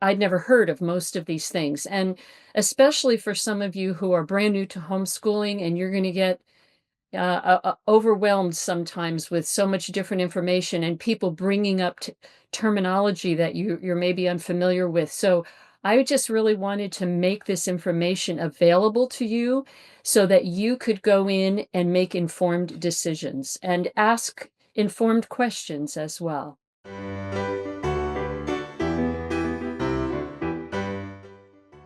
I'd never heard of most of these things. And especially for some of you who are brand new to homeschooling and you're going to get overwhelmed sometimes with so much different information and people bringing up terminology that you're maybe unfamiliar with. So I just really wanted to make this information available to you so that you could go in and make informed decisions and ask informed questions as well.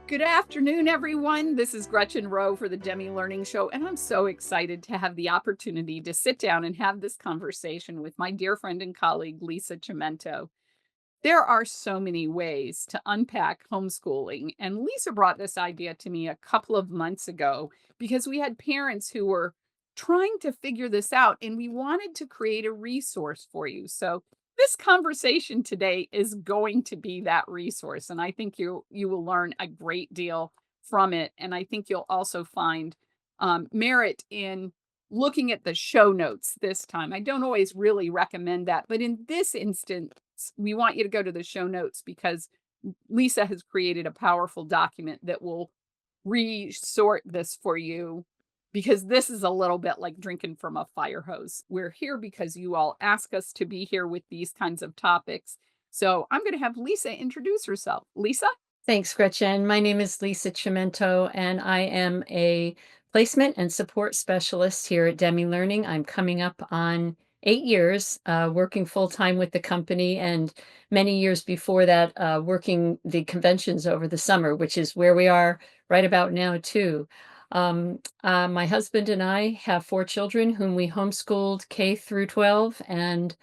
Good afternoon, everyone. This is Gretchen Rowe for the Demi Learning Show, and I'm so excited to have the opportunity to sit down and have this conversation with my dear friend and colleague, Lisa Cimento. There are so many ways to unpack homeschooling, and Lisa brought this idea to me a couple of months ago because we had parents who were trying to figure this out, and we wanted to create a resource for you. So this conversation today is going to be that resource, and I think you will learn a great deal from it. And I think you'll also find merit in looking at the show notes this time. I don't always really recommend that, but in this instance, we want you to go to the show notes because Lisa has created a powerful document that will resort this for you because this is a little bit like drinking from a fire hose. We're here because you all ask us to be here with these kinds of topics. So I'm going to have Lisa introduce herself. Lisa? Thanks, Gretchen. My name is Lisa Cimento, and I am a placement and support specialist here at Demi Learning. I'm coming up on 8 years working full time with the company, and many years before that, working the conventions over the summer, which is where we are right about now, too. My husband and I have 4 children whom we homeschooled K through 12, and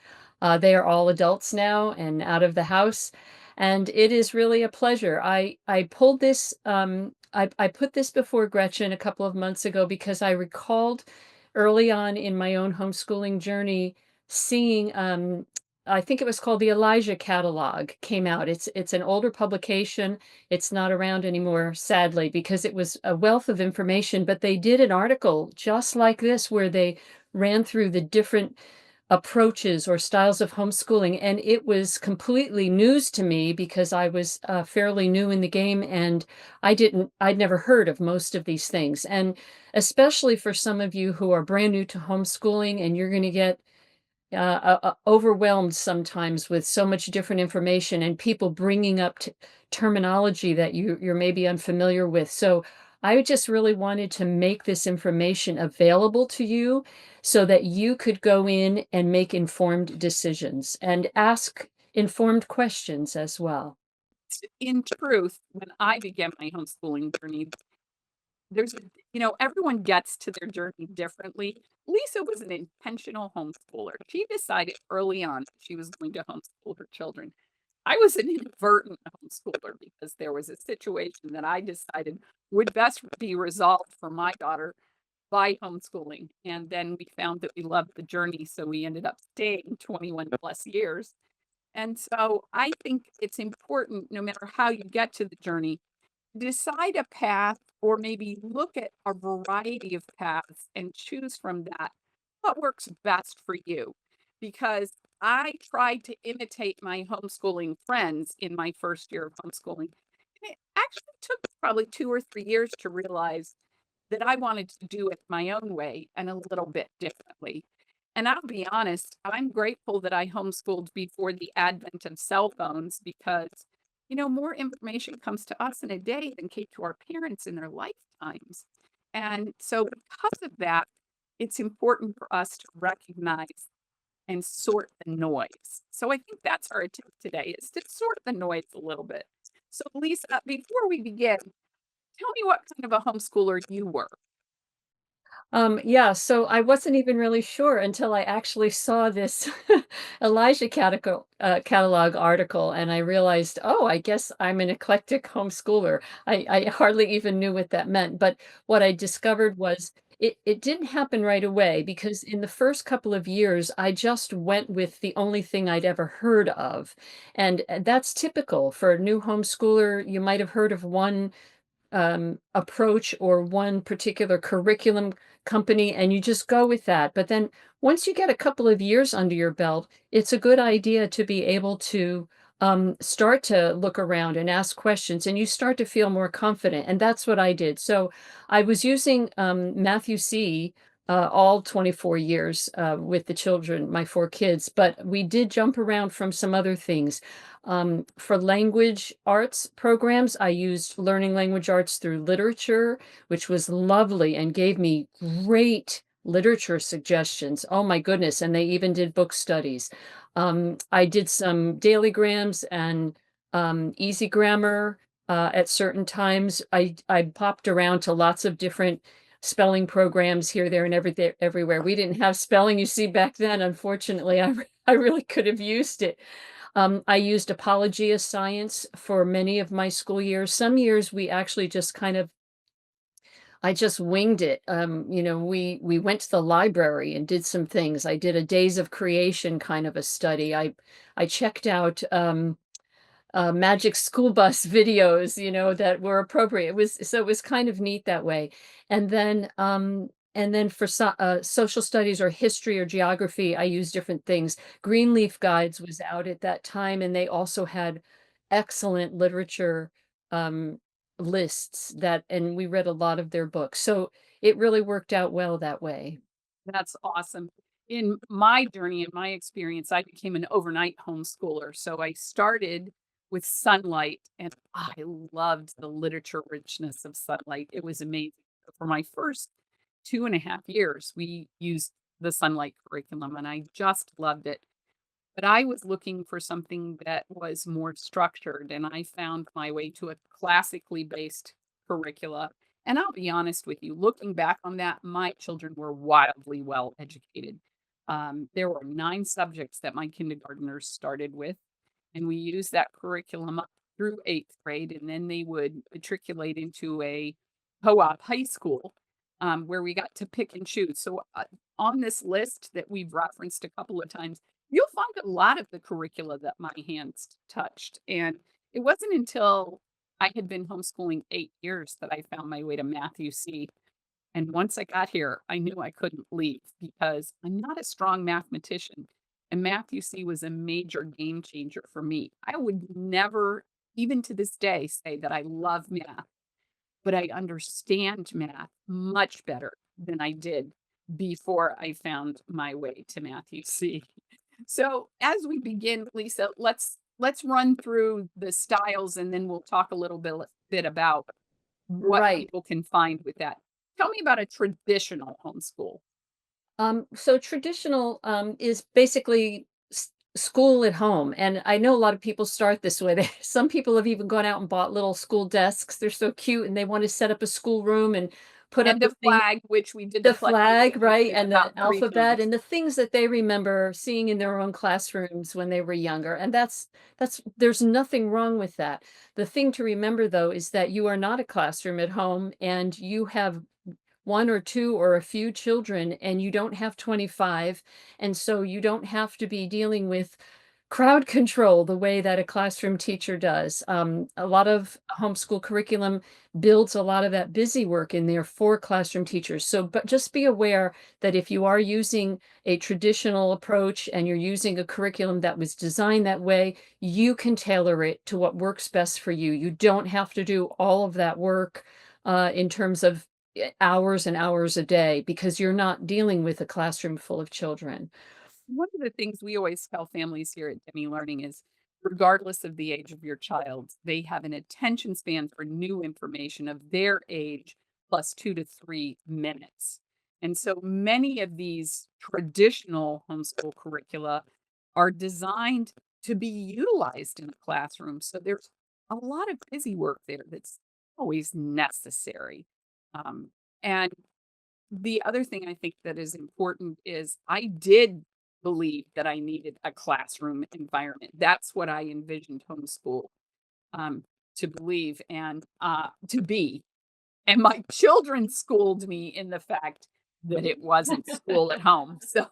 they are all adults now and out of the house. And it is really a pleasure. I pulled this, I put this before Gretchen a couple of months ago because I recalled early on in my own homeschooling journey seeing, I think it was called the Elijah Catalog came out. It's an older publication. It's not around anymore, sadly, because it was a wealth of information. But they did an article just like this where they ran through the different approaches or styles of homeschooling. And it was completely news to me because I was fairly new in the game and I'd never heard of most of these things. And especially for some of you who are brand new to homeschooling and you're going to get overwhelmed sometimes with so much different information and people bringing up terminology that you're maybe unfamiliar with. So I just really wanted to make this information available to you so that you could go in and make informed decisions and ask informed questions as well. In truth, when I began my homeschooling journey, there's everyone gets to their journey differently. Lisa was an intentional homeschooler. She decided early on that she was going to homeschool her children. I was an inadvertent homeschooler because there was a situation that I decided would best be resolved for my daughter by homeschooling. And then we found that we loved the journey, so we ended up staying 21 plus years. And so I think it's important, no matter how you get to the journey, decide a path or maybe look at a variety of paths and choose from that what works best for you. Because I tried to imitate my homeschooling friends in my first year of homeschooling. And it actually took probably 2 or 3 years to realize that I wanted to do it my own way and a little bit differently. And I'll be honest, I'm grateful that I homeschooled before the advent of cell phones because, more information comes to us in a day than came to our parents in their lifetimes. And so, because of that, it's important for us to recognize and sort the noise. So, I think that's our attempt today is to sort the noise a little bit. So, Lisa, before we begin, tell me what kind of a homeschooler you were. Yeah, so I wasn't even really sure until I actually saw this Elijah catalog article, and I realized, oh, I guess I'm an eclectic homeschooler. I hardly even knew what that meant, but what I discovered was it didn't happen right away because in the first couple of years, I just went with the only thing I'd ever heard of. And that's typical for a new homeschooler. You might have heard of one approach or one particular curriculum company and you just go with that. But then once you get a couple of years under your belt, it's a good idea to be able to start to look around and ask questions, and you start to feel more confident. And that's what I did. So I was using Matthew C. All 24 years with the children, my four kids, but we did jump around from some other things. For language arts programs, I used learning language arts through literature, which was lovely and gave me great literature suggestions. Oh my goodness. And they even did book studies. I did some dailygrams and easy grammar at certain times. I popped around to lots of different spelling programs here, there, and everywhere. We didn't have spelling, you see, back then. Unfortunately, I really could have used it. I used Apologia Science for many of my school years. Some years we actually just kind of I just winged it. We went to the library and did some things. I did a Days of Creation kind of a study. I checked out Magic School Bus videos, that were appropriate. It was kind of neat that way. And then for social studies or history or geography, I use different things. Greenleaf Guides was out at that time, and they also had excellent literature um, lists and we read a lot of their books. So it really worked out well that way. That's awesome. In my journey, in my experience, I became an overnight homeschooler. So I started with Sunlight, and I loved the literature richness of Sunlight. It was amazing. For my first 2.5 years, we used the Sunlight curriculum, and I just loved it. But I was looking for something that was more structured, and I found my way to a classically based curricula. And I'll be honest with you, looking back on that, my children were wildly well educated. There were 9 subjects that my kindergartners started with, and we used that curriculum up through 8th grade, and then they would matriculate into a co-op high school where we got to pick and choose. So on this list that we've referenced a couple of times, you'll find a lot of the curricula that my hands touched. And it wasn't until I had been homeschooling 8 years that I found my way to Matthew C. And once I got here, I knew I couldn't leave because I'm not a strong mathematician. And Matthew C was a major game changer for me. I would never, even to this day, say that I love math, but I understand math much better than I did before I found my way to Matthew C. So as we begin, Lisa, let's run through the styles and then we'll talk a little bit about what Right. people can find with that. Tell me about a traditional homeschool. So traditional is basically school at home, and I know a lot of people start this way. Some people have even gone out and bought little school desks. They're so cute, and they want to set up a school room and put up And the the thing, flag, which we did the the Pledge of flag, Allegiance right, in and the about 3 alphabet, times. and the things that they remember seeing in their own classrooms when they were younger. And that's there's nothing wrong with that. The thing to remember though is that you are not a classroom at home, and you have one or two or a few children, and you don't have 25, and so you don't have to be dealing with crowd control the way that a classroom teacher does. A lot of homeschool curriculum builds a lot of that busy work in there for classroom teachers. So, but just be aware that if you are using a traditional approach and you're using a curriculum that was designed that way, you can tailor it to what works best for you. You don't have to do all of that work in terms of hours and hours a day, because you're not dealing with a classroom full of children. One of the things we always tell families here at Demi Learning is regardless of the age of your child, they have an attention span for new information of their age plus 2 to 3 minutes. And so many of these traditional homeschool curricula are designed to be utilized in the classroom. So there's a lot of busy work there that's always necessary. Um, and the other thing I think that is important is I did believe that I needed a classroom environment. That's what I envisioned homeschool um, to believe and to be. And my children schooled me in the fact that it wasn't school at home. So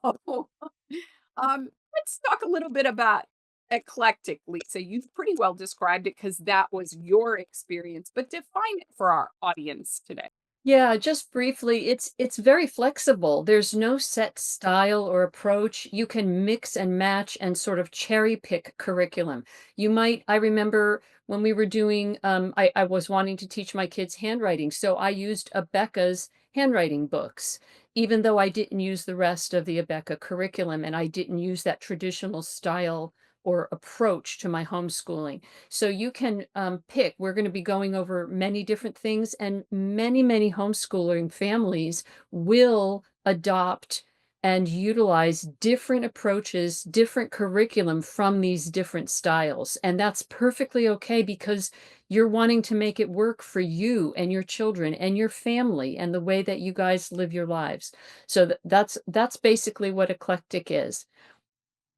let's talk a little bit about eclectic, Lisa. You've pretty well described it because that was your experience, but define it for our audience today. Yeah, just briefly, it's very flexible. There's no set style or approach. You can mix and match and sort of cherry pick curriculum. I remember when we were doing, I was wanting to teach my kids handwriting, so I used Abeka's handwriting books, even though I didn't use the rest of the Abeka curriculum and I didn't use that traditional style or approach to my homeschooling. So you can pick. We're going to be going over many different things, and many homeschooling families will adopt and utilize different approaches, different curriculum from these different styles. And that's perfectly okay because you're wanting to make it work for you and your children and your family and the way that you guys live your lives. So that's basically what eclectic is.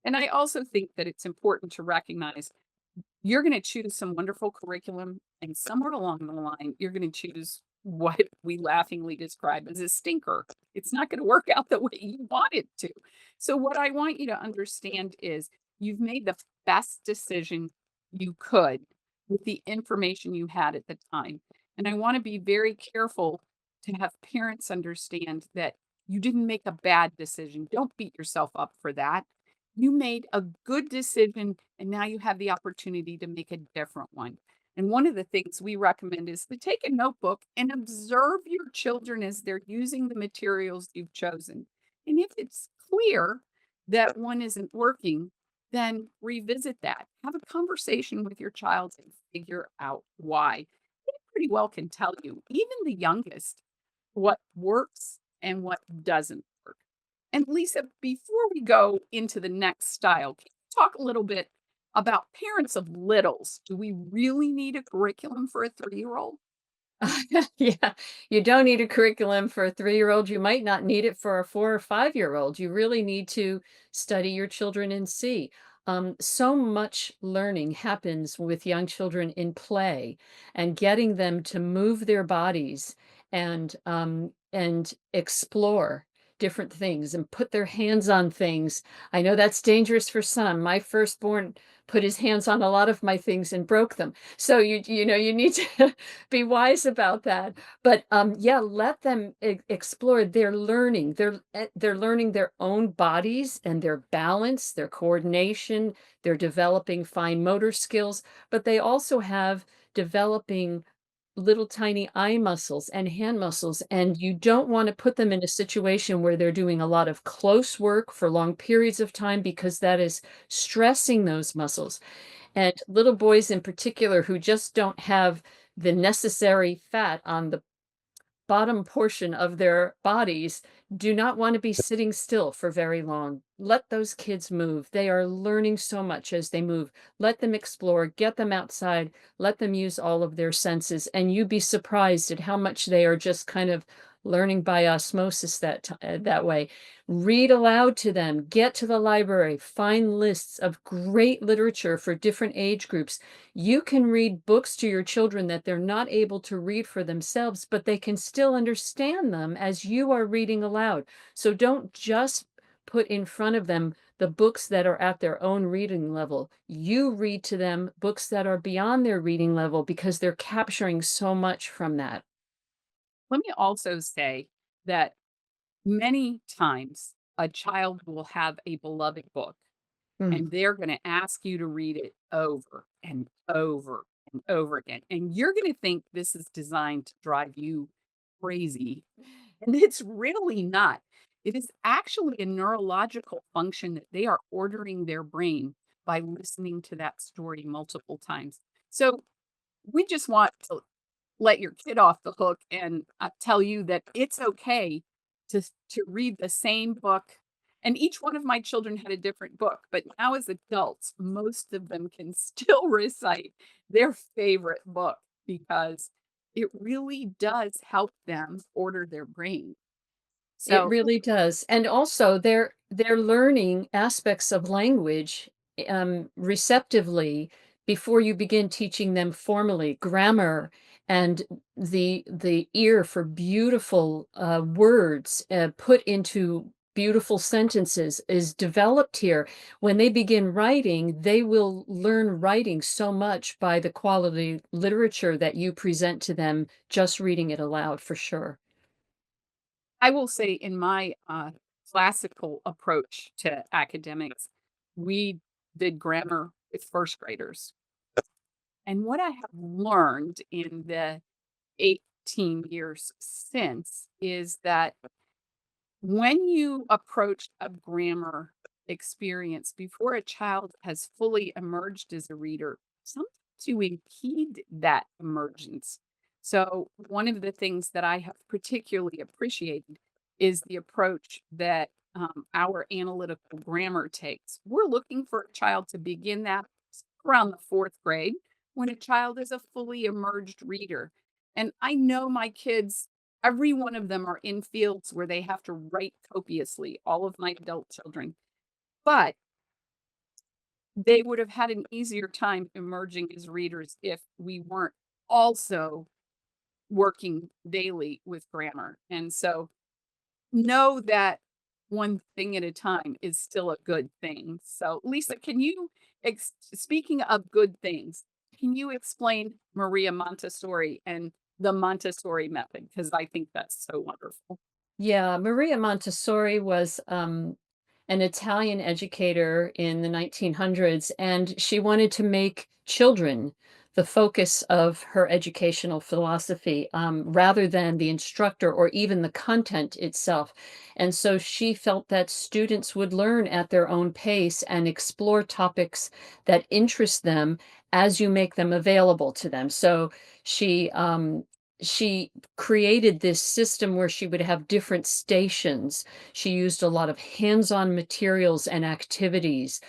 And I also think that it's important to recognize you're gonna choose some wonderful curriculum, and somewhere along the line, you're gonna choose what we laughingly describe as a stinker. It's not gonna work out the way you want it to. So what I want you to understand is you've made the best decision you could with the information you had at the time. And I wanna be very careful to have parents understand that you didn't make a bad decision. Don't beat yourself up for that. You made a good decision and now you have the opportunity to make a different one. And one of the things we recommend is to take a notebook and observe your children as they're using the materials you've chosen. And if it's clear that one isn't working, then revisit that. Have a conversation with your child and figure out why. They pretty well can tell you, even the youngest, what works and what doesn't work. And Lisa, before we go into the next style, can you talk a little bit about parents of littles? Do we really need a curriculum for a 3-year-old? Yeah, you don't need a curriculum for a 3-year-old. You might not need it for a 4 or 5-year-old. You really need to study your children and see. So much learning happens with young children in play and getting them to move their bodies and explore different things and put their hands on things. I know that's dangerous for some. My firstborn put his hands on a lot of my things and broke them. So you know you need to be wise about that. But yeah, let them explore. They're learning their own bodies and their balance, their coordination. They're developing fine motor skills, but they also have developing little tiny eye muscles and hand muscles. And you don't want to put them in a situation where they're doing a lot of close work for long periods of time because that is stressing those muscles. And little boys in particular who just don't have the necessary fat on the bottom portion of their bodies do not want to be sitting still for very long. Let those kids move. They are learning so much as they move. Let them explore, get them outside, let them use all of their senses, and you'd be surprised at how much they are just kind of learning by osmosis that way. Read aloud to them, get to the library, find lists of great literature for different age groups. You can read books to your children that they're not able to read for themselves, but they can still understand them as you are reading aloud. So don't just put in front of them the books that are at their own reading level. You read to them books that are beyond their reading level because they're capturing so much from that. Let me also say that many times a child will have a beloved book Mm. and they're going to ask you to read it over and over and over again. And you're going to think this is designed to drive you crazy. And it's really not. It is actually a neurological function that they are ordering their brain by listening to that story multiple times. So we just want to let your kid off the hook and tell you that it's okay to read the same book. And each one of my children had a different book, but now as adults, most of them can still recite their favorite book because it really does help them order their brain. It So really does, and also they're learning aspects of language, receptively before you begin teaching them formally. Grammar and the ear for beautiful, words, put into beautiful sentences is developed here. When they begin writing, they will learn writing so much by the quality literature that you present to them, just reading it aloud for sure. I will say in my, classical approach to academics, we did grammar with first graders. And what I have learned in the 18 years since is that when you approach a grammar experience before a child has fully emerged as a reader, sometimes you impede that emergence. So, one of the things that I have particularly appreciated is the approach that our analytical grammar takes. We're looking for a child to begin that around the fourth grade when a child is a fully emerged reader. And I know my kids, every one of them are in fields where they have to write copiously, all of my adult children, but they would have had an easier time emerging as readers if we weren't also working daily with grammar. And so know that one thing at a time is still a good thing. So, Lisa, can you, speaking of good things, can you explain Maria Montessori and the Montessori method? Because I think that's so wonderful. Yeah, Maria Montessori was an Italian educator in the 1900s, and she wanted to make children the focus of her educational philosophy, rather than the instructor or even the content itself. And so she felt that students would learn at their own pace and explore topics that interest them as you make them available to them. So she she created this system where she would have different stations. She used a lot of hands-on materials and activities.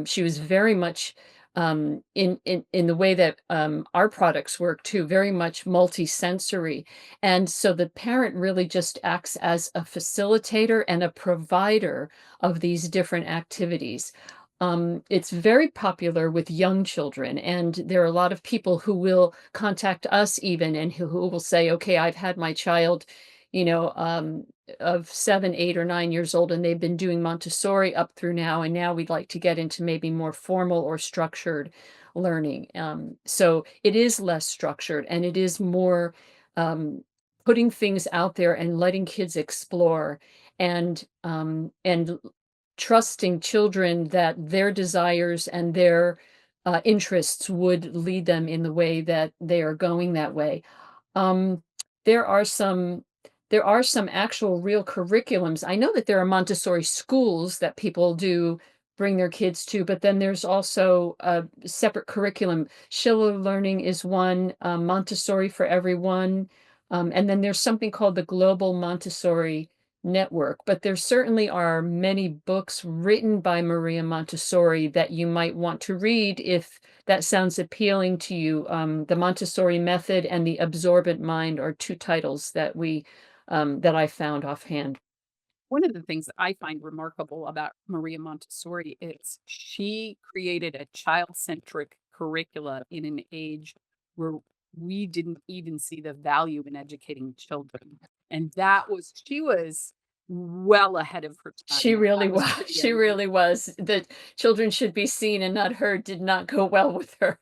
She was very much in the way that our products work too, very much multi-sensory. And so the parent really just acts as a facilitator and a provider of these different activities. It's very popular with young children, and there are a lot of people who will contact us even and who will say, okay, I've had my child, you know, of 7, 8, or 9 years old, and they've been doing Montessori up through now, and now we'd like to get into maybe more formal or structured learning. So it is less structured and it is more um, putting things out there and letting kids explore and trusting children that their desires and their interests would lead them in the way that they are going that way. Um, there are some there are some actual real curriculums. I know that there are Montessori schools that people do bring their kids to, but then there's also a separate curriculum. Schiller Learning is one, Montessori for Everyone, and then there's something called the Global Montessori Network. But there certainly are many books written by Maria Montessori that you might want to read if that sounds appealing to you. The Montessori Method and The Absorbent Mind are two titles that I found offhand. One of the things that I find remarkable about Maria Montessori is she created a child-centric curricula in an age where we didn't even see the value in educating children. And that was she was well ahead of her She time. really That was was. pretty She amazing. really was. The children should be seen and not heard did not go well with her.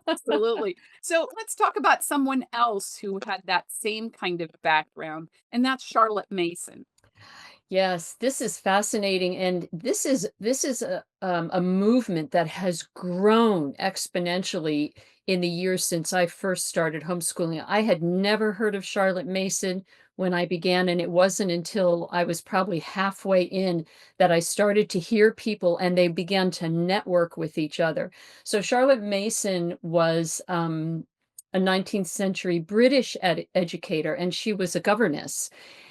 Absolutely. So let's talk about someone else who had that same kind of background, and that's Charlotte Mason. Yes, this is fascinating, and this is a movement that has grown exponentially in the years since I first started homeschooling. I had never heard of Charlotte Mason when I began, and it wasn't until I was probably halfway in that I started to hear people and they began to network with each other. So Charlotte Mason was a 19th century British educator, and she was a governess.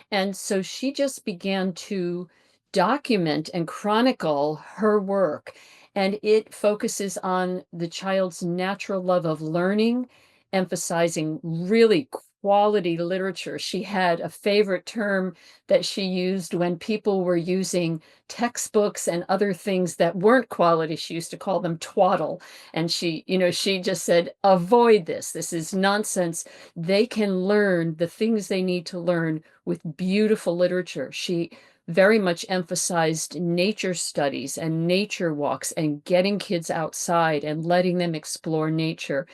And so she just began to document and chronicle her work. And it focuses on the child's natural love of learning, emphasizing really quality literature. She had a favorite term that she used when people were using textbooks and other things that weren't quality. She used to call them twaddle. And she just said, avoid this. This is nonsense. They can learn the things they need to learn with beautiful literature. She very much emphasized nature studies and nature walks and getting kids outside and letting them explore nature.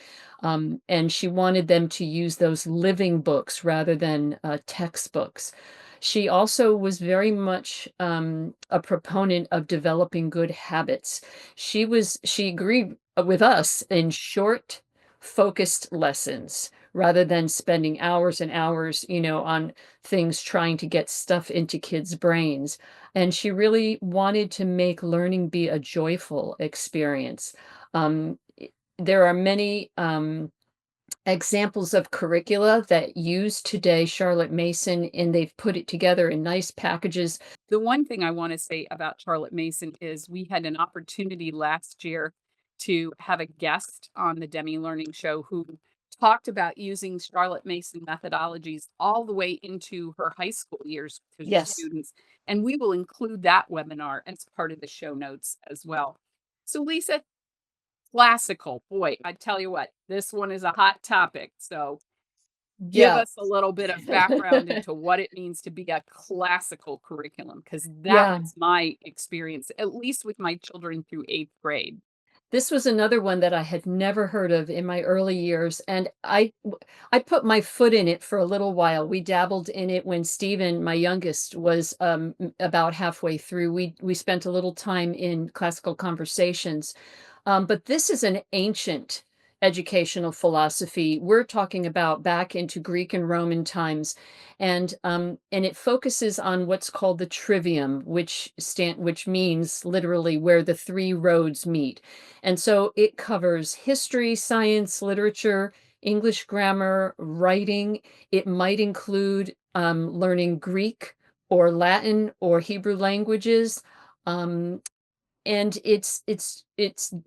And she wanted them to use those living books rather than textbooks. She also was very much a proponent of developing good habits. She agreed with us in short, focused lessons rather than spending hours and hours, on things trying to get stuff into kids' brains. And she really wanted to make learning be a joyful experience. There are many examples of curricula that use today Charlotte Mason, and they've put it together in nice packages. The one thing I wanna say about Charlotte Mason is we had an opportunity last year to have a guest on the Demi Learning Show who talked about using Charlotte Mason methodologies all the way into her high school years with her Yes. students, and we will include that webinar as part of the show notes as well. So, Lisa, classical, boy, I tell you what, this one is a hot topic, so give Yeah. us a little bit of background into what it means to be a classical curriculum, because that Yeah. was my experience, at least with my children through 8th grade. This was another one that I had never heard of in my early years, and I put my foot in it for a little while. We dabbled in it when Stephen, my youngest, was, about halfway through. We spent a little time in classical conversations, but this is an ancient educational philosophy. We're talking about back into Greek and Roman times, and it focuses on what's called the trivium, which means literally where the three roads meet. And so it covers history, science, literature, English grammar, writing. It might include learning Greek or Latin or Hebrew languages. Um, and it's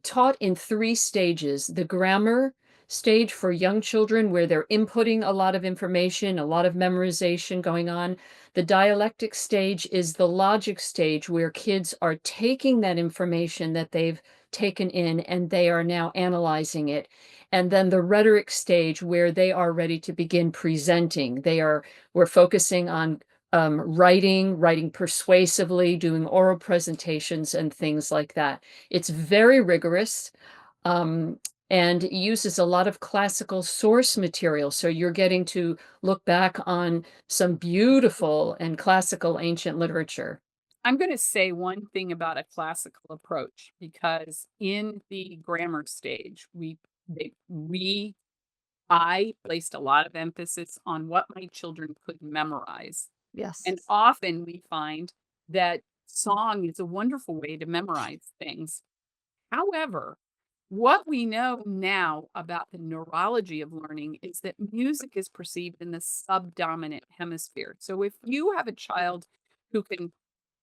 taught in 3 stages. The grammar stage for young children where they're inputting a lot of information, a lot of memorization going on. The dialectic stage is the logic stage where kids are taking that information that they've taken in and they are now analyzing it. And then the rhetoric stage where they are ready to begin presenting. We're focusing on writing persuasively, doing oral presentations and things like that. It's very rigorous, um, and it uses a lot of classical source material. So you're getting to look back on some beautiful and classical ancient literature. I'm gonna say one thing about a classical approach, because in the grammar stage, I placed a lot of emphasis on what my children could memorize. Yes. And often we find that song is a wonderful way to memorize things. However, what we know now about the neurology of learning is that music is perceived in the subdominant hemisphere. So if you have a child who can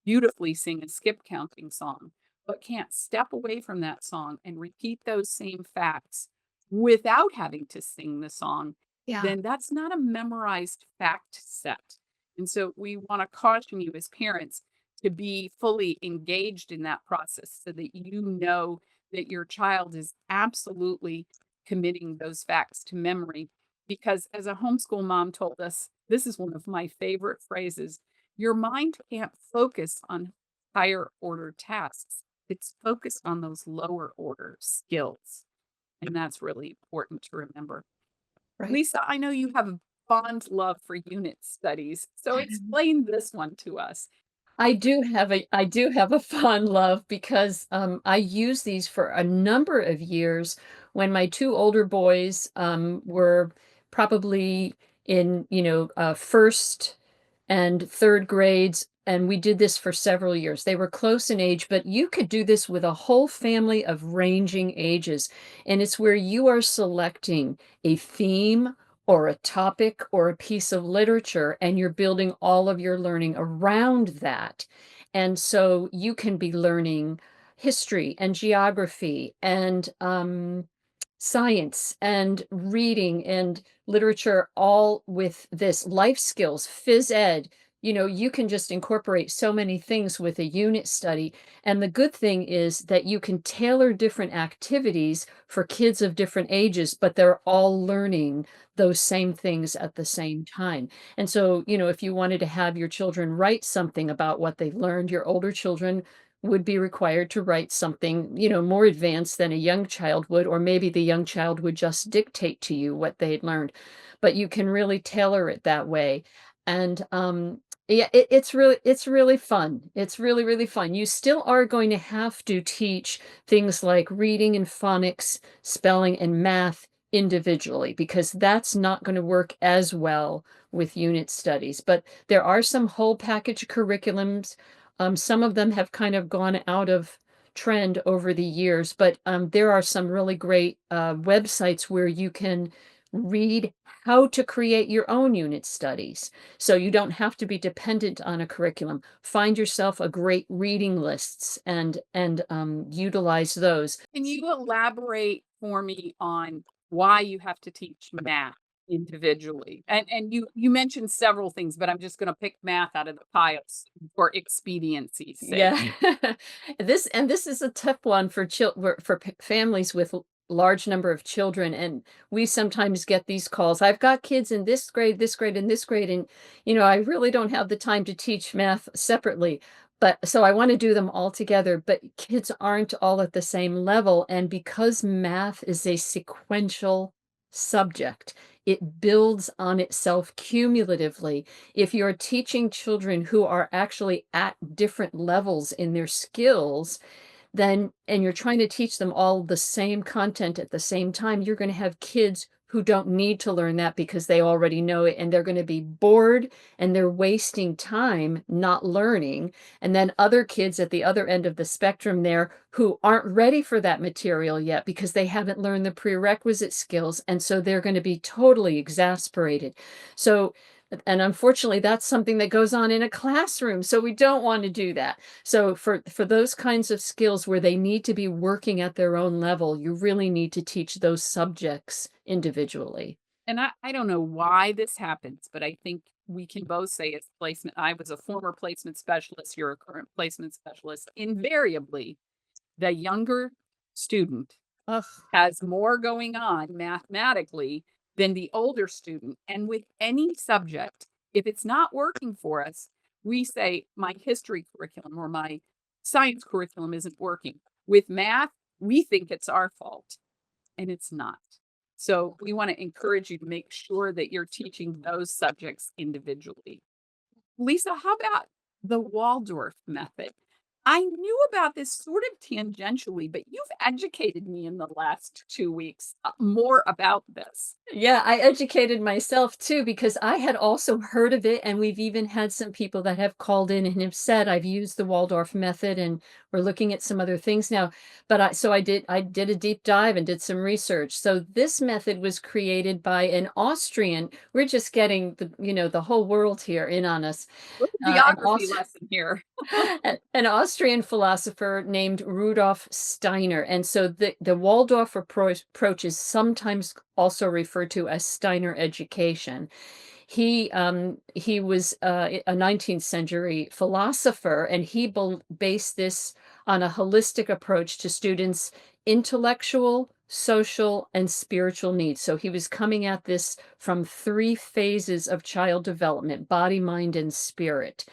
beautifully sing a skip counting song, but can't step away from that song and repeat those same facts without having to sing the song, Yeah. then that's not a memorized fact set. And so we want to caution you as parents to be fully engaged in that process so that you know that your child is absolutely committing those facts to memory. Because as a homeschool mom told us, this is one of my favorite phrases: your mind can't focus on higher order tasks. It's focused on those lower order skills. And that's really important to remember. Right. Lisa, I know you have a fond love for unit studies. So explain this one to us. I do have a fond love because, I used these for a number of years when my 2 older boys, were probably in, 1st and 3rd grades, and we did this for several years. They were close in age, but you could do this with a whole family of ranging ages, and it's where you are selecting a theme or a topic or a piece of literature, and you're building all of your learning around that. And so you can be learning history and geography and science and reading and literature, all with this life skills, phys ed. you can just incorporate so many things with a unit study. And the good thing is that you can tailor different activities for kids of different ages, but they're all learning those same things at the same time. And so, if you wanted to have your children write something about what they learned, your older children would be required to write something, more advanced than a young child would, or maybe the young child would just dictate to you what they'd learned. But you can really tailor it that way. And yeah, it's really fun. It's really, really fun. You still are going to have to teach things like reading and phonics, spelling and math individually, because that's not going to work as well with unit studies. But there are some whole package curriculums. Some of them have kind of gone out of trend over the years, but there are some really great websites where you can read how to create your own unit studies. So you don't have to be dependent on a curriculum. Find yourself a great reading lists and utilize those. Can you elaborate for me on why you have to teach math individually? And you mentioned several things, but I'm just gonna pick math out of the piles for expediency's sake. Yeah. This is a tough one for families with large number of children, and we sometimes get these calls. I've got kids in this grade, and this grade, and I really don't have the time to teach math separately. But so I want to do them all together, but kids aren't all at the same level, and because math is a sequential subject, it builds on itself cumulatively. If you're teaching children who are actually at different levels in their skills, then and you're trying to teach them all the same content at the same time, you're going to have kids who don't need to learn that because they already know it, and they're going to be bored and they're wasting time not learning. And then other kids at the other end of the spectrum there who aren't ready for that material yet because they haven't learned the prerequisite skills, and so they're going to be totally exasperated. So and unfortunately, that's something that goes on in a classroom, so we don't want to do that. So for those kinds of skills where they need to be working at their own level, you really need to teach those subjects individually. And I don't know why this happens, but I think we can both say as placement I was a former placement specialist, you're a current placement specialist. Invariably, the younger student Ugh. has more going on mathematically than the older student. And with any subject, if it's not working for us, we say, my history curriculum or my science curriculum isn't working. With math, we think it's our fault, and it's not. So we want to encourage you to make sure that you're teaching those subjects individually. Lisa, how about the Waldorf method? I knew about this sort of tangentially, but you've educated me in the last 2 weeks more about this. Yeah, I educated myself too because I had also heard of it, and we've even had some people that have called in and have said, "I've used the Waldorf method, and we're looking at some other things now." But I did a deep dive and did some research. So this method was created by an Austrian. We're just getting the whole world here in on us. Little An geography Aus lesson here. an Austrian philosopher named Rudolf Steiner. And so the Waldorf approach is sometimes also referred to as Steiner education. He was a 19th century philosopher, and he based this on a holistic approach to students' intellectual, social, and spiritual needs. So he was coming at this from three phases of child development: body, mind, and spirit.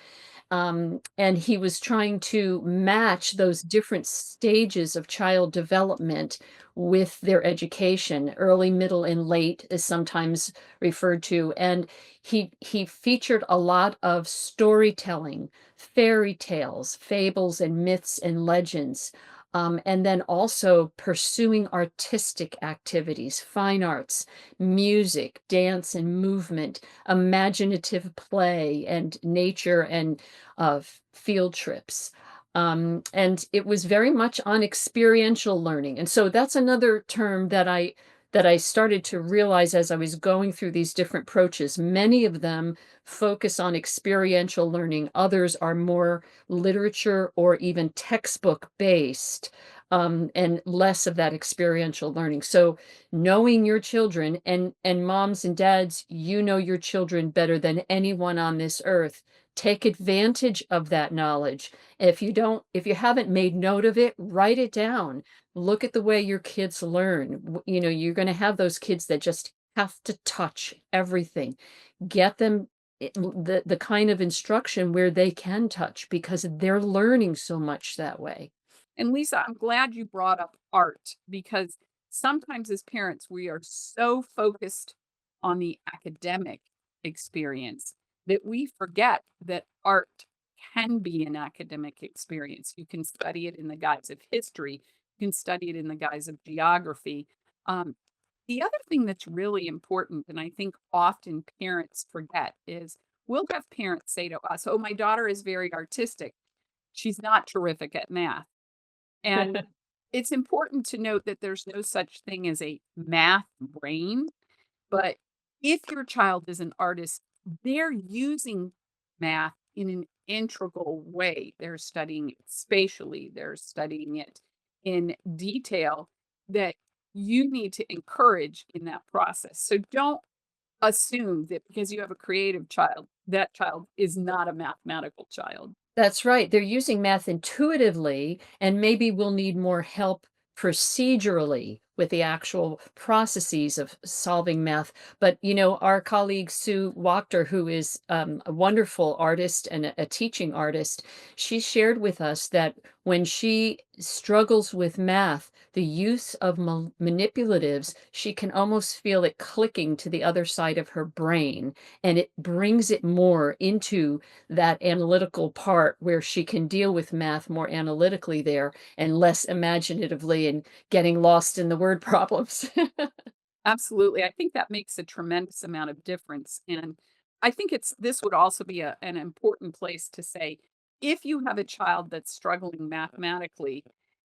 And he was trying to match those different stages of child development with their education. Early, middle, and late is sometimes referred to. And he featured a lot of storytelling, fairy tales, fables, and myths and legends. And then also pursuing artistic activities, fine arts, music, dance, and movement, imaginative play, and nature and field trips. And it was very much on experiential learning. And so that's another term that I started to realize as I was going through these different approaches. Many of them focus on experiential learning. Others are more literature or even textbook based, and less of that experiential learning. So knowing your children, and moms and dads, you know your children better than anyone on this earth. Take advantage of that knowledge. If you haven't made note of it, write it down. Look at the way your kids learn. You're gonna have those kids that just have to touch everything. Get them the kind of instruction where they can touch because they're learning so much that way. And Lisa, I'm glad you brought up art because sometimes as parents, we are so focused on the academic experience that we forget that art can be an academic experience. You can study it in the guise of history, you can study it in the guise of geography. Um, the other thing that's really important, and I think often parents forget, is we'll have parents say to us, "Oh, my daughter is very artistic. She's not terrific at math." And it's important to note that there's no such thing as a math brain, but if your child is an artist, they're using math in an integral way. They're studying it spatially, they're studying it in detail that you need to encourage in that process. So don't assume that because you have a creative child, that child is not a mathematical child. That's right. They're using math intuitively, and maybe we'll need more help procedurally with the actual processes of solving math. But, our colleague Sue Wachter, who is a wonderful artist and a teaching artist, she shared with us that when she struggles with math, the use of manipulatives, she can almost feel it clicking to the other side of her brain, and it brings it more into that analytical part where she can deal with math more analytically there and less imaginatively and getting lost in the word problems. Absolutely. I think that makes a tremendous amount of difference. And I think this would also be an important place to say if you have a child that's struggling mathematically,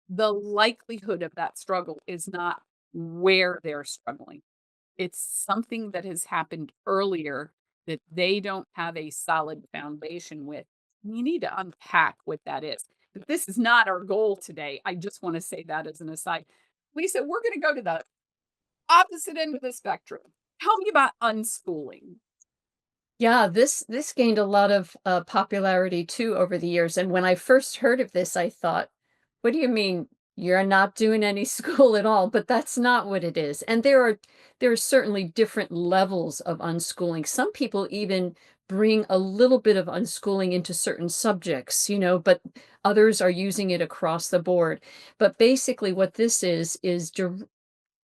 the likelihood of that struggle is not where they're struggling. It's something that has happened earlier that they don't have a solid foundation with. We need to unpack what that is. But this is not our goal today. I just want to say that as an aside. Lisa, we're going to go to the opposite end of the spectrum. Tell me about unschooling. Yeah, this gained a lot of popularity too over the years. And when I first heard of this, I thought, "What do you mean you're not doing any school at all?" But that's not what it is. And there are certainly different levels of unschooling. Some people even bring a little bit of unschooling into certain subjects, but others are using it across the board. But basically, what this is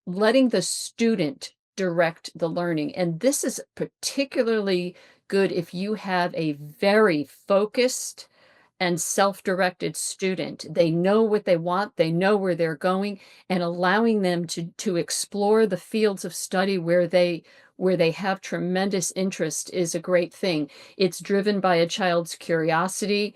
letting the student direct the learning. And this is particularly good if you have a very focused and self-directed student. They know what they want, they know where they're going, and allowing them to explore the fields of study where they have tremendous interest is a great thing. It's driven by a child's curiosity.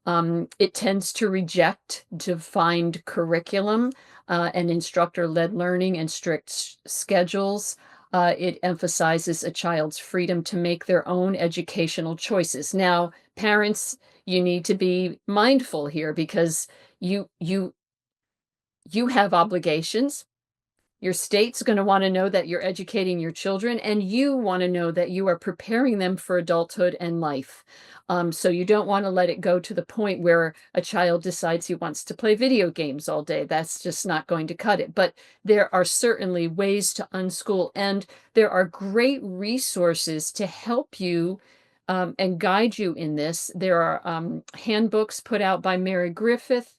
It tends to reject defined curriculum and instructor-led learning and strict schedules. It emphasizes a child's freedom to make their own educational choices. Now, parents, you need to be mindful here because you you you have obligations. Your state's going to want to know that you're educating your children, and you want to know that you are preparing them for adulthood and life. So you don't want to let it go to the point where a child decides he wants to play video games all day. That's just not going to cut it. But there are certainly ways to unschool, and there are great resources to help you and guide you in this. There are handbooks put out by Mary Griffith,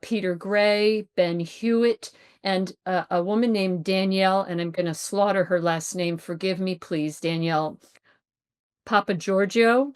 Peter Gray, Ben Hewitt, and a woman named Danielle, and I'm gonna slaughter her last name, forgive me, please, Danielle Papagiorgio.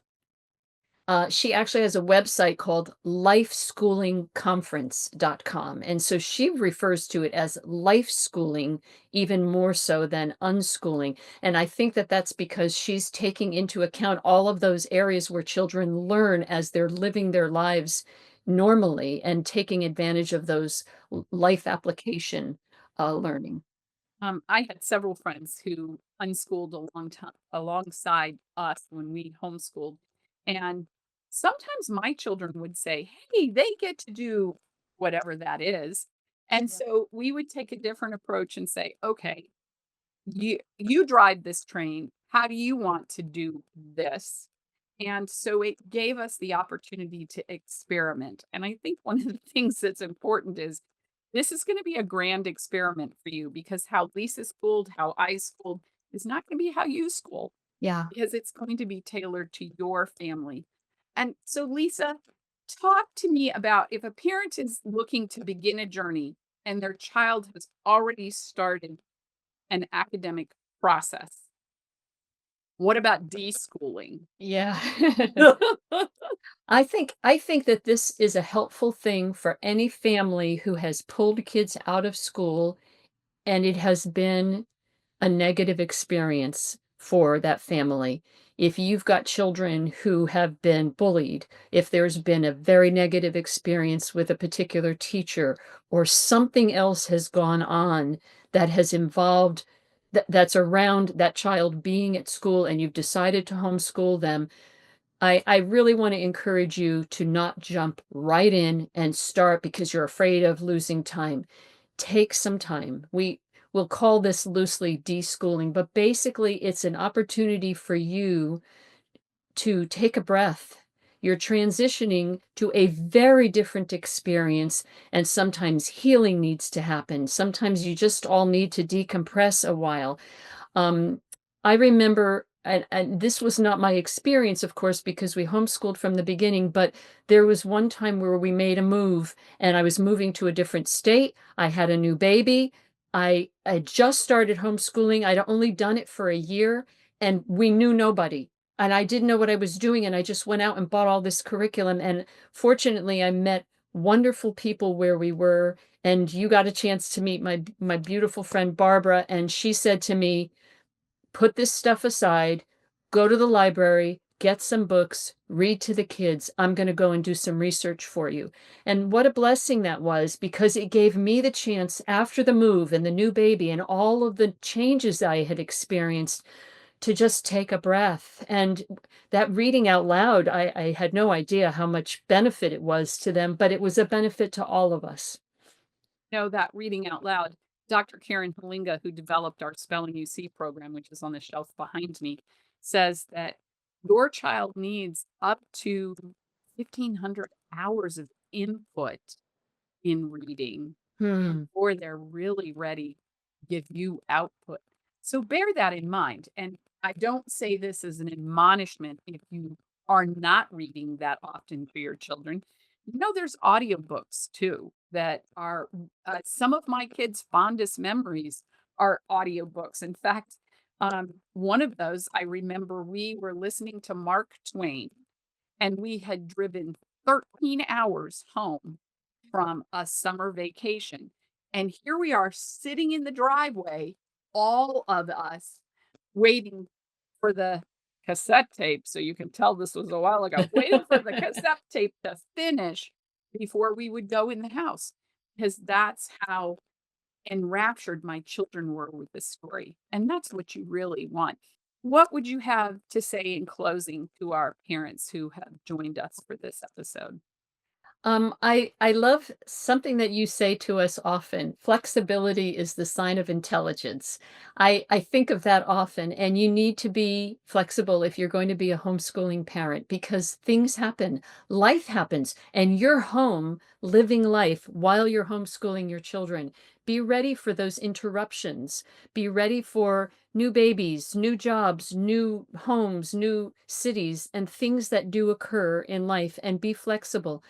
She actually has a website called lifeschoolingconference.com, and so she refers to it as life schooling even more so than unschooling, and I think that that's because she's taking into account all of those areas where children learn as they're living their lives normally and taking advantage of those life application learning. I had several friends who unschooled a long time alongside us when we homeschooled. And sometimes my children would say, "Hey, they get to do whatever that is." And Yeah. so we would take a different approach and say, "Okay, you drive this train. How do you want to do this?" And so it gave us the opportunity to experiment. And I think one of the things that's important is this is going to be a grand experiment for you because how Lisa schooled, how I schooled is not going to be how you school Yeah. because it's going to be tailored to your family. And so, Lisa, talk to me about if a parent is looking to begin a journey and their child has already started an academic process. What about deschooling? Yeah. I think that this is a helpful thing for any family who has pulled kids out of school and it has been a negative experience for that family. If you've got children who have been bullied, if there's been a very negative experience with a particular teacher, or something else has gone on that has involved that's around that child being at school and you've decided to homeschool them, I really want to encourage you to not jump right in and start because you're afraid of losing time. Take some time. We will call this loosely deschooling, but basically it's an opportunity for you to take a breath. You're transitioning to a very different experience, and sometimes healing needs to happen. Sometimes you just all need to decompress a while. um, I remember, and this was not my experience, of course, because we homeschooled from the beginning, but there was one time where we made a move and I was moving to a different state. I had a new baby. I just started homeschooling. I'd only done it for a year and we knew nobody. And I didn't know what I was doing. And I just went out and bought all this curriculum. And fortunately, I met wonderful people where we were. And you got a chance to meet my beautiful friend Barbara. And she said to me, put this stuff aside, go to the library, get some books, read to the kids. I'm going to go and do some research for you. And what a blessing that was because it gave me the chance after the move and the new baby and all of the changes I had experienced to just take a breath. And that reading out loud, I had no idea how much benefit it was to them, but it was a benefit to all of us. Know that reading out loud, Dr. Karen Halinga, who developed our Spelling UC program, which is on the shelf behind me, says that your child needs up to 1,500 hours of input in reading Hmm. before they're really ready to give you output. So bear that in mind. And I don't say this as an admonishment if you are not reading that often for your children. There's audiobooks too that are some of my kids' fondest memories are audiobooks. In fact, one of those I remember we were listening to Mark Twain and we had driven 13 hours home from a summer vacation. And here we are sitting in the driveway, all of us waiting for the cassette tape. So you can tell this was a while ago, waiting for the cassette tape to finish before we would go in the house. Because that's how enraptured my children were with the story. And that's what you really want. What would you have to say in closing to our parents who have joined us for this episode? I love something that you say to us often. Flexibility is the sign of intelligence. I think of that often, and you need to be flexible if you're going to be a homeschooling parent because things happen, life happens, and you're home living life while you're homeschooling your children. Be ready for those interruptions. Be ready for new babies, new jobs, new homes, new cities, and things that do occur in life, and be flexible.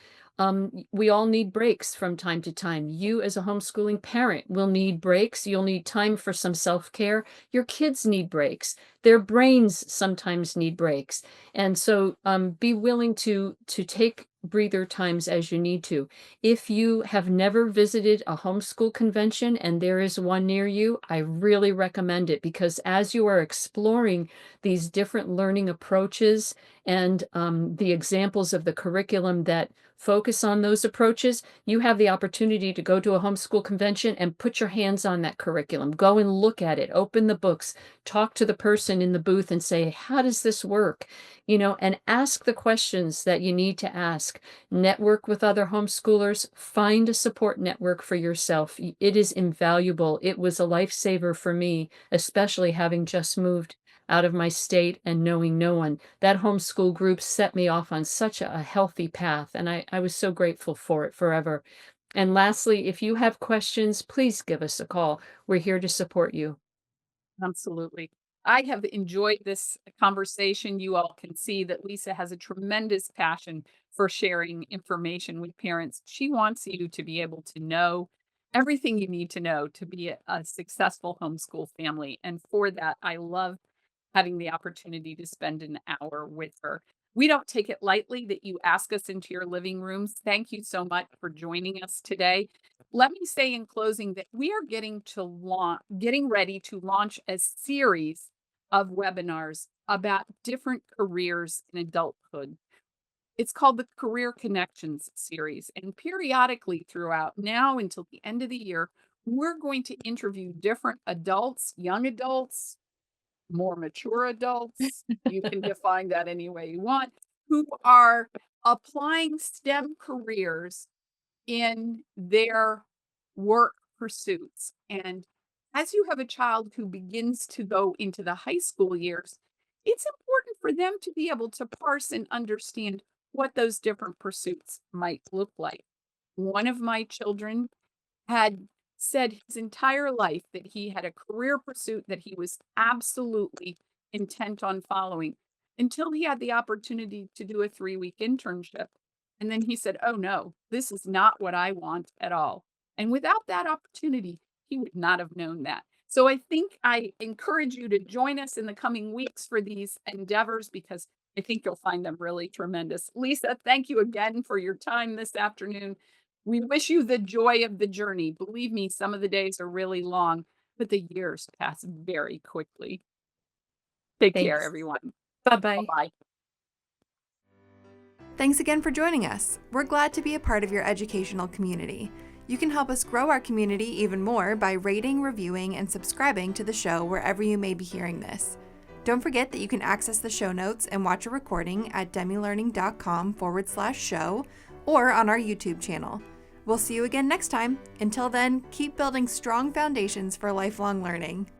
We all need breaks from time to time. You, as a homeschooling parent, will need breaks. You'll need time for some self-care. Your kids need breaks. Their brains sometimes need breaks. And so be willing to take breather times as you need to. If you have never visited a homeschool convention and there is one near you, I really recommend it because as you are exploring these different learning approaches and the examples of the curriculum that focus on those approaches, you have the opportunity to go to a homeschool convention and put your hands on that curriculum. Go and look at it, open the books, talk to the person in the booth and say, how does this work? And ask the questions that you need to ask. Network with other homeschoolers, find a support network for yourself. It is invaluable. It was a lifesaver for me, especially having just moved. out of my state and knowing no one. That homeschool group set me off on such a healthy path, and I was so grateful for it forever. And lastly, if you have questions, please give us a call. We're here to support you. Absolutely. I have enjoyed this conversation. You all can see that Lisa has a tremendous passion for sharing information with parents. She wants you to be able to know everything you need to know to be a successful homeschool family. And for that, I love having the opportunity to spend an hour with her. We don't take it lightly that you ask us into your living rooms. Thank you so much for joining us today. Let me say in closing that we are getting ready to launch a series of webinars about different careers in adulthood. It's called the Career Connections series. And periodically throughout now until the end of the year, we're going to interview different adults, young adults, more mature adults, you can define that any way you want, who are applying STEM careers in their work pursuits. And as you have a child who begins to go into the high school years, it's important for them to be able to parse and understand what those different pursuits might look like. One of my children had said his entire life that he had a career pursuit that he was absolutely intent on following until he had the opportunity to do a 3-week internship. And then he said, "Oh no, this is not what I want at all." And without that opportunity, he would not have known that. So I think I encourage you to join us in the coming weeks for these endeavors because I think you'll find them really tremendous. Lisa, thank you again for your time this afternoon. We wish you the joy of the journey. Believe me, some of the days are really long, but the years pass very quickly. Take care, Thanks. everyone. Bye bye. Bye-bye. Thanks again for joining us. We're glad to be a part of your educational community. You can help us grow our community even more by rating, reviewing, and subscribing to the show wherever you may be hearing this. Don't forget that you can access the show notes and watch a recording at demilearning.com/show or on our YouTube channel. We'll see you again next time. Until then, keep building strong foundations for lifelong learning.